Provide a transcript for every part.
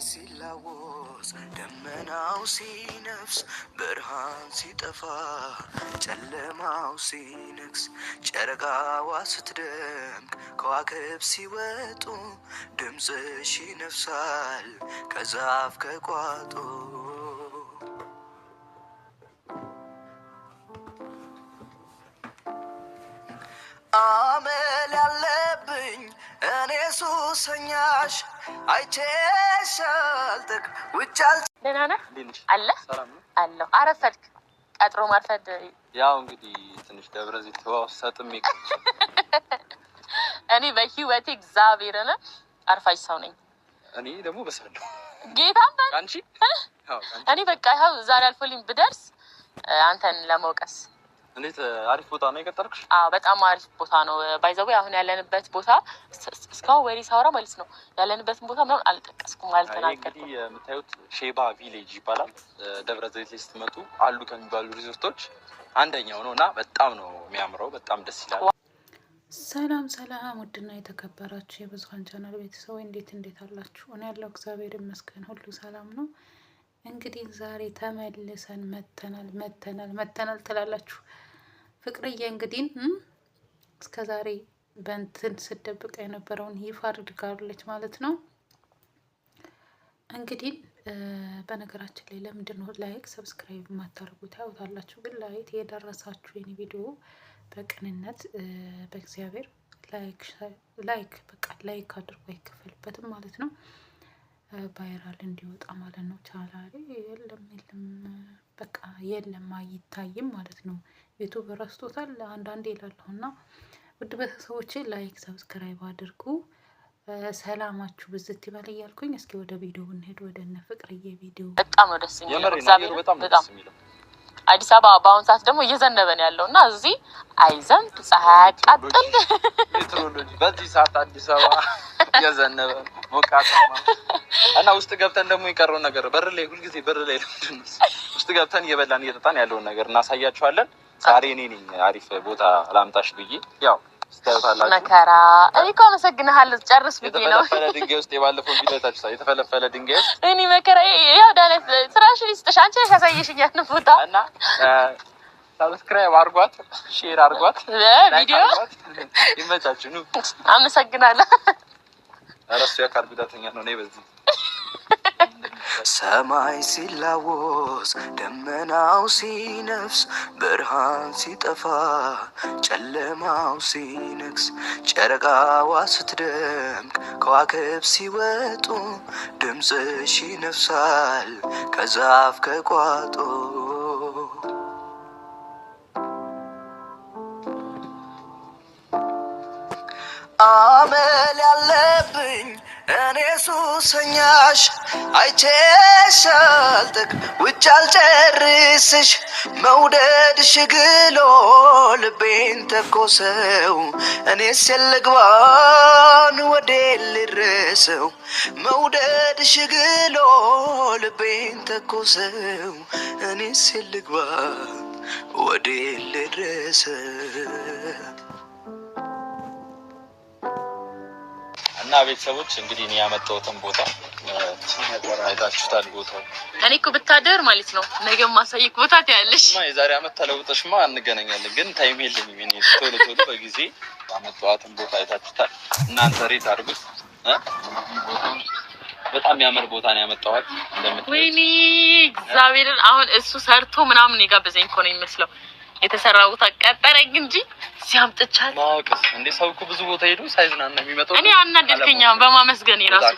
ሲላወስ ደመናው ሲነፍስ ብርሃን ሲጠፋ ጨለማው ሲነግስ ጨረቃዋ ስትደምቅ ከዋክብት ሲወጡ ድምፅሽ ይነፍሳል ከዛፍ ከቋጡ አመል ያለብኝ እኔ ሱሰኛሽ አይቼሻልጥቅ ውጫል ደህና ነህ አለ አለሁ አረፈድክ ቀጥሮ ማርፈድ ያው እንግዲህ ትንሽ ደብረ ዘይት ተዋሰጥም ይቀር እኔ በህይወቴ እግዚአብሔርን አርፋጅ ሰው ነኝ እኔ ደግሞ በሰለው ጌታም አንቺ እኔ በቃ ይኸው ዛሬ አልፎልኝ ብደርስ አንተን ለመውቀስ እንዴት አሪፍ ቦታ ነው የቀጠርኩሽ? አዎ በጣም አሪፍ ቦታ ነው። ባይዘው አሁን ያለንበት ቦታ እስካሁን ወሬ ሳውራ ማለት ነው ያለንበትን ቦታ ምንም አልጠቀስኩም አልተናገርኩም። እንግዲህ የምታዩት ሼባ ቪሌጅ ይባላል። ደብረ ዘይት ላይ ስትመጡ አሉ ከሚባሉ ሪዞርቶች አንደኛው ነውና በጣም ነው የሚያምረው፣ በጣም ደስ ይላል። ሰላም ሰላም፣ ውድና የተከበራችሁ የብዙሃን ቻናል ቤተሰቦች እንዴት አላችሁ? እኔ ያለው እግዚአብሔር ይመስገን ሁሉ ሰላም ነው። እንግዲህ ዛሬ ተመልሰን መተናል ትላላችሁ። ፍቅርዬ እንግዲህ እስከዛሬ በእንትን ስደብቅ የነበረውን ይፋ አድርጋለች ማለት ነው። እንግዲህ በነገራችን ላይ ለምንድን ነው ላይክ ሰብስክራይብ የማታደርጉት? ታዩታላችሁ፣ ግን ላይክ የደረሳችሁ የኔ ቪዲዮ በቅንነት በእግዚአብሔር ላይክ አድርጎ አይከፈልበትም ማለት ነው። ቫይራል እንዲወጣ ማለት ነው። ቻናሌ የለም አይታይም ማለት ነው። ዩቲዩብ ረስቶታል አንዳንዴ ይላለሁና ውድ ቤተሰቦቼ ላይክ ሰብስክራይብ አድርጉ። ሰላማችሁ ብዝት ይበል እያልኩኝ እስኪ ወደ ቪዲዮ እንሄድ። ወደ እነ ፍቅርዬ ቪዲዮ በጣም ነው ደስ የሚለው። በጣም አዲስ አበባ በአሁን ሰዓት ደግሞ እየዘነበ ነው ያለውና እዚህ አይዘንብ ፀሐይ ያቃጥል ሜትሮሎጂ በዚህ ሰዓት አዲስ አበባ እየዘነበ ሞቃታማ እና ውስጥ ገብተን ደግሞ የቀረው ነገር በር ላይ ሁልጊዜ በር ላይ ውስጥ ገብተን እየበላን እየጠጣን ያለውን ነገር እናሳያችኋለን። ዛሬ እኔ ነኝ አሪፍ ቦታ ላምጣሽ ብዬ ያው ስታዩታላችሁ መከራ እኔ እኮ አመሰግናለሁ። ጨርስ ብዬ ነው የተፈለፈለ ድንጋይ ውስጥ የባለፈው ቪዲዮ ታችሁታ የተፈለፈለ ድንጋይ ውስጥ እኔ መከራ ያው ዳለት ትራሽ ሊስጥሽ አንቺ ያሳየሽኝ ያን ቦታ እና ሰብስክራይብ አድርጓት፣ ሼር አድርጓት፣ ቪዲዮ ይመቻችሁ ነው። አመሰግናለሁ። አረሱ ያካል ጉዳተኛ ነው ነይ በዚህ ሰማይ ሲላወስ ደመናው ሲነፍስ ብርሃን ሲጠፋ ጨለማው ሲነግስ ጨረቃዋ ስትደምቅ ከዋክብት ሲወጡ ድምፅሽ ይነፍሳል ከዛፍ ከቋጡ አመል ያለብኝ እኔ ሱሰኛሽ አይቼሻልጥቅ ውጭ አልጨርስሽ መውደድሽ ግሎ ልቤን ተኮሰው እኔስ የልግባን ወዴ ልድረሰው መውደድሽ ግሎ ልቤን ተኮሰው እኔስ የልግባን ወዴ ልድረሰው። እና ቤተሰቦች እንግዲህ እኔ ያመጣሁትን ቦታ አይታችሁታል። ቦታው እኔ እኮ ብታደር ማለት ነው ነገ ማሳየክ ቦታ ታያለሽ። የዛሬ አመት ተለውጠሽማ እንገናኛለን፣ ግን ታይም የለኝም። እኔ ቶሎ በጊዜ ያመጣሁትን ቦታ አይታችሁታል። እናንተ ሬት አድርጉት። በጣም የሚያምር ቦታ ነው ያመጣሁት እንደምትሉት። ወይኔ እግዚአብሔርን አሁን እሱ ሰርቶ ምናምን የጋበዘኝ እኮ ነው የሚመስለው። የተሰራው ቦታ ቀጠረኝ እንጂ ሲያምጥቻል ማውቅስ እንዴ ሰው እኮ ብዙ ቦታ ሄዶ ሳይዝናና የሚመጣው እኔ አናደድከኛ በማመስገን ይራሱ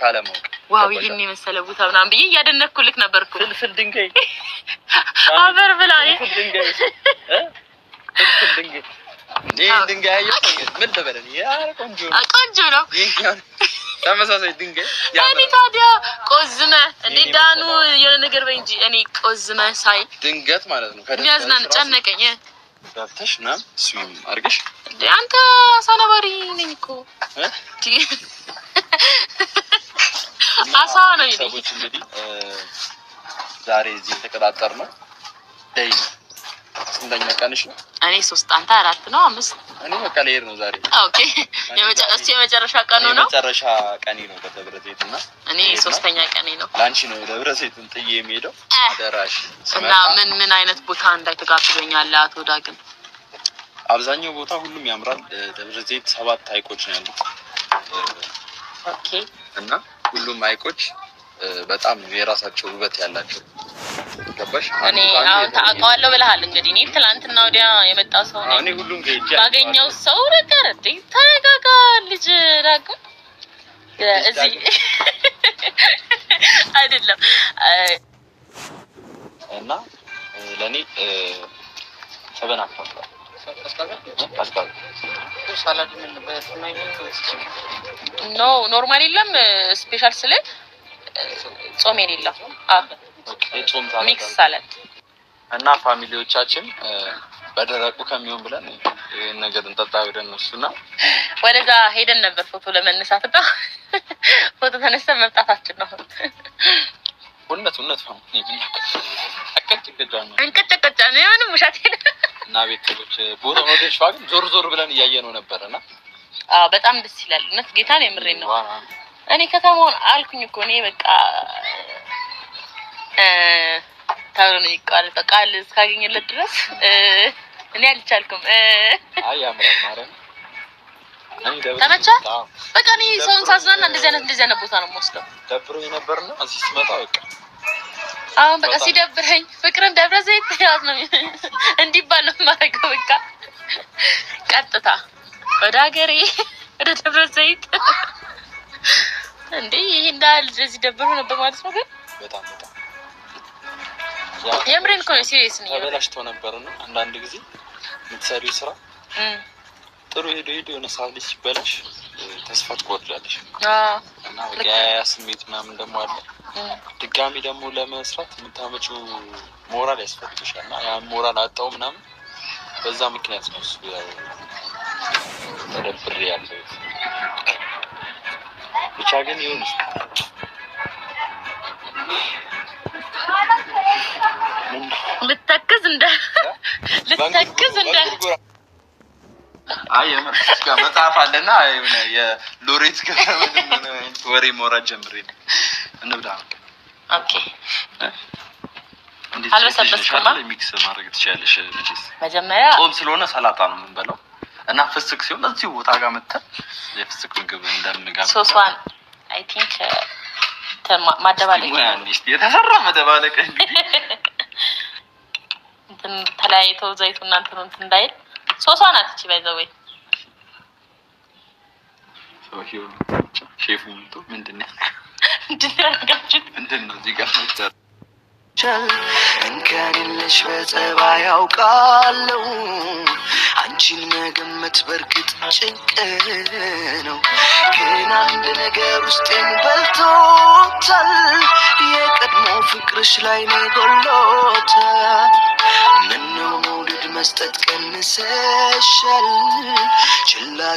ዋው ይሄን የመሰለ ቦታ ምናምን ብዬ ያደነኩልክ ነበርኩ። ፍልፍል ድንጋይ አበር ብላይ ፍልፍል ድንጋይ ድንጋይ ምን ተበለኝ ያ ቆንጆ ነው ተመሳሳይ ድንጋይ እኔ ታዲያ ቆዝመ እንዴ ዳኑ የሆነ ነገር በይ እንጂ እኔ ቆዝመ ሳይ ድንገት ማለት ነው ከሚያዝናን ጨነቀኝ። ዳፍተሽ ና ስዊም አርገሽ አንተ ሳናባሪ ነኝ እኮ አሳ ነው ይሄ ሰዎች እንግዲህ ዛሬ እዚህ ተቀጣጣር ነው ዴይ ስንተኛ ቀንሽ ነው? እኔ 3 አንተ 4 ነው 5 እኔ በቃ ልሄድ ነው ዛሬ። ኦኬ የመጨረሻ ቀኑ ነው። የመጨረሻ ቀኔ ነው በደብረ ዘይትና እኔ 3ኛ ቀኔ ነው። ላንቺ ነው ደብረ ዘይትን ጥዬ የሚሄደው አደራሽ። እና ምን አይነት ቦታ እንዳይተጋብዘኛል አቶ ዳግም? አብዛኛው ቦታ ሁሉም ያምራል። ደብረ ዘይት 7 ሀይቆች ነው ያሉት። ኦኬ እና ሁሉም ሀይቆች በጣም የራሳቸው ውበት ያላቸው ገባሽ? እኔ አሁን ታውቀዋለሁ ብለሃል። እንግዲህ እኔ ትላንትና ወዲያ የመጣ ሰው ነኝ። እኔ ሁሉም ባገኘው ሰው ነገር እንዴ ተረጋጋ ልጅ ዳግም እዚህ አይደለም እና ለኔ ሰበናፋ ኖ ኖርማል የለም ስፔሻል ስለ ጾም የሌለው ጾም ሚክስ ሳላድ እና ፋሚሊዎቻችን በደረቁ ከሚሆን ብለን ይሄን ነገር እንጠጣ ብለን እሱና ወደዛ ሄደን ነበር ፎቶ ለመነሳት እና ፎቶ ተነስተን መምጣታችን ነው። እውነት ነው አንቀጭቀጫ ነው ምንም ውሸት እና ቤተሰቦች ቦታ ወደሽ ግን ዞር ብለን እያየነው ነበርና በጣም ደስ ይላል። እውነት ጌታን የምሬን ነው። እኔ ከተማውን አልኩኝ እኮ እኔ በቃ ታውኑ ይቃል በቃል እስካገኘለት ድረስ እኔ አልቻልኩም። አይ ያምራል ማለት ተመቻ በቃ እኔ ሰውን ሳዝናና እንደዚህ አይነት ቦታ ነው የምወስደው። ደብሮኝ ነበርና እዚህ ስመጣ በቃ አሁን በቃ ሲደብረኝ ፍቅርን ደብረ ዘይት ያዝ ነው እንዲባል ነው ማረገው። በቃ ቀጥታ ወደ ሀገሬ ወደ ደብረ ዘይት እንዴ ይሄ እንዳል እዚህ ደብሮ ነበር ማለት ነው። ግን በጣም የምሬን እኮ ነው ሲሪየስ ነው። ተበላሽቶ ነበርና አንዳንድ ጊዜ የምትሰሪው ስራ ጥሩ ሄዶ የሆነ ሰዓት ላይ ሲበላሽ ተስፋ ትቆርጫለሽ። እና በቃ ያ ስሜት ምናምን ደግሞ አለ። ድጋሚ ደግሞ ለመስራት የምታመጪው ሞራል ያስፈልግሻል እና ያ ሞራል አጣው ምናምን በዛ ምክንያት ነው እሱ ያው ተደብሬ ያለው ብቻ ግን ይሁን ልተክዝ እንደ አይ የመርስ ጋር መጣፍ አለና የሆነ የሎሬት ከመን ወሬ ሞራል ጀምሬ እንብዳ። ኦኬ አልበሰበስኩም። ሚክስ ማድረግ ትችያለሽ። ልጅስ መጀመሪያ ጾም ስለሆነ ሰላጣ ነው የምንበላው እና ፍስክ ሲሆን እዚህ ቦታ ጋር መተን የፍስክ ምግብ እንደምጋብ ሶስዋን አይ ቲንክ ማደባለቅ የተሰራ መደባለቅ እንትን ተለያይተው ዘይቱና እንትን እንዳይል ሶስዋ ናት እቺ ባይዘወይ ሶሂው ሼፉ ምንድነው ምንድነው እዚህ ጋር መጣ እንከን የለሽ በጸባይ ያውቃለሁ አንቺን መገመት በርግጥ ጭንቅ ነው። ግን አንድ ነገር ውስጤን በልቶታል የቀድሞ ፍቅርሽ ላይ ነው ጎሎታል። ምነው መውደድ መስጠት ቀንሰሻል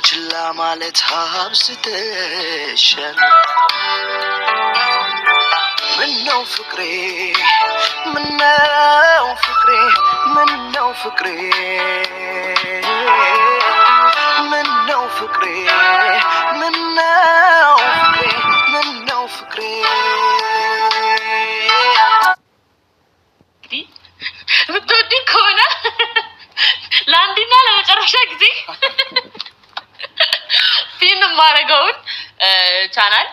ችላ ማለት አብዝተሻል። ምነው ፍቅሬ ምነው ፍቅሬ ምነው ፍቅሬ ምነው ፍቅሬ ምነው ፍቅሬ ምነው ፍቅሬ ብትወድኝ ከሆነ ለአንድና ለመጨረሻ ጊዜ ፊልም ማረገውን ቻናል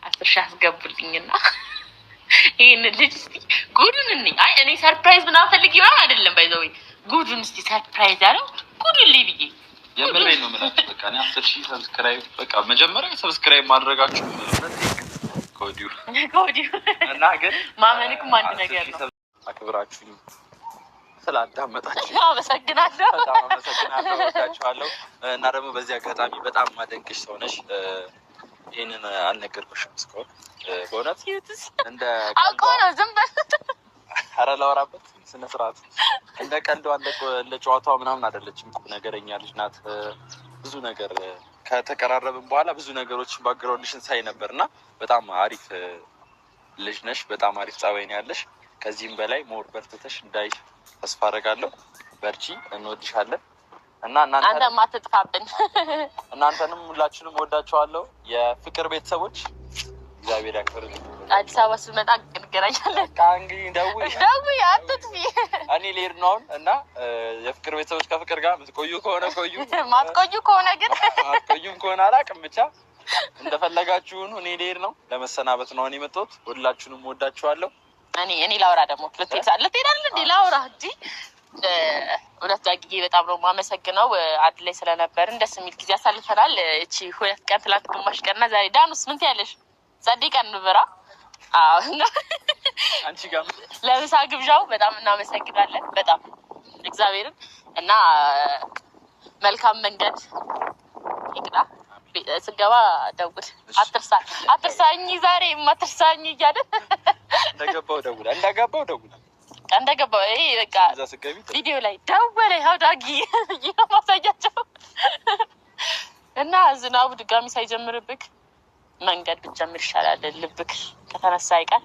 10 ሺህ አስገቡልኝና ይሄን ልጅ እስቲ ጉዱን እንይ። አይ እኔ ሰርፕራይዝ ምናምን ፈልጌ ምናምን አይደለም ባይዘው ጉዱን እስቲ ሰርፕራይዝ አለው ጉዱን ልብዬ የምሬን ነው ማለት በቃ እኔ 10 ሺህ ሰብስክራይብ በቃ መጀመሪያ ሰብስክራይብ ማድረጋችሁ ኮዲው እና ግን ማመንኩም አንድ ነገር ነው። አክብራችሁኝ ስላዳመጣችሁ አመሰግናለሁ። በጣም አመሰግናለሁ። ወዳችኋለሁ እና ደግሞ በዚህ አጋጣሚ በጣም ማደንቅሽ ሰው ነሽ። ይሄንን አልነገርኩሽም እስካሁን በእውነት እንደ አውቆ ነው ዝም በል ኧረ ላወራበት ስነ ስርዓት እንደ ቀልዷ እንደ ጨዋታዋ ምናምን አይደለችም። ቁም ነገረኛ ልጅ ናት። ብዙ ነገር ከተቀራረብን በኋላ ብዙ ነገሮችን ባግራውንድሽን ሳይ ነበርና በጣም አሪፍ ልጅ ነሽ። በጣም አሪፍ ጸባይ ነው ያለሽ ከዚህም በላይ ሞር በርትተሽ እንዳይ ተስፋ አደርጋለሁ። በርቺ፣ እንወድሻለን እና አንተም አትጥፋብን። እናንተንም ሁላችሁንም ወዳችኋለሁ። የፍቅር ቤተሰቦች እግዚአብሔር ያክብርልኝ። አዲስ አበባ ስመጣ እንገናኛለን። እንግዲህ ደውይ አትጥፊ። እኔ ልሄድ ነው አሁን እና የፍቅር ቤተሰቦች ከፍቅር ጋር የምትቆዩ ከሆነ ቆዩ፣ ማትቆዩ ከሆነ ግን አትቆዩም ከሆነ አላውቅም፣ ብቻ እንደፈለጋችሁን። እኔ ልሄድ ነው፣ ለመሰናበት ነው እኔ የመጣሁት። ሁላችሁንም ወዳችኋለሁ። እኔ ላውራ ደግሞ ልትሄዳለህ እንዴ? ላውራ እንጂ ሁለት ዳጊዬ በጣም ነው የማመሰግነው። አንድ ላይ ስለነበርን ደስ የሚል ጊዜ አሳልፈናል። እቺ 2 ቀን ትላንት ግማሽ ቀንና ዛሬ ዳኑስ ምን ትያለሽ? ጸዴ ቀን ንብራ አንቺ ጋር ለምሳ ግብዣው በጣም እናመሰግናለን። በጣም እግዚአብሔርን እና መልካም መንገድ ይቅና። ስገባ ደውል፣ አትርሳኝ፣ ዛሬ አትርሳኝ እያለ እንደገባው ደውል ይሄ በቃ ቪዲዮ ላይ ደወለ። ያው ዳጊ ማሳያቸው እና ዝናቡ ድጋሚ ሳይጀምርብክ መንገድ ብትጀምር ይሻላል። ልብክ ከተነሳ አይቀር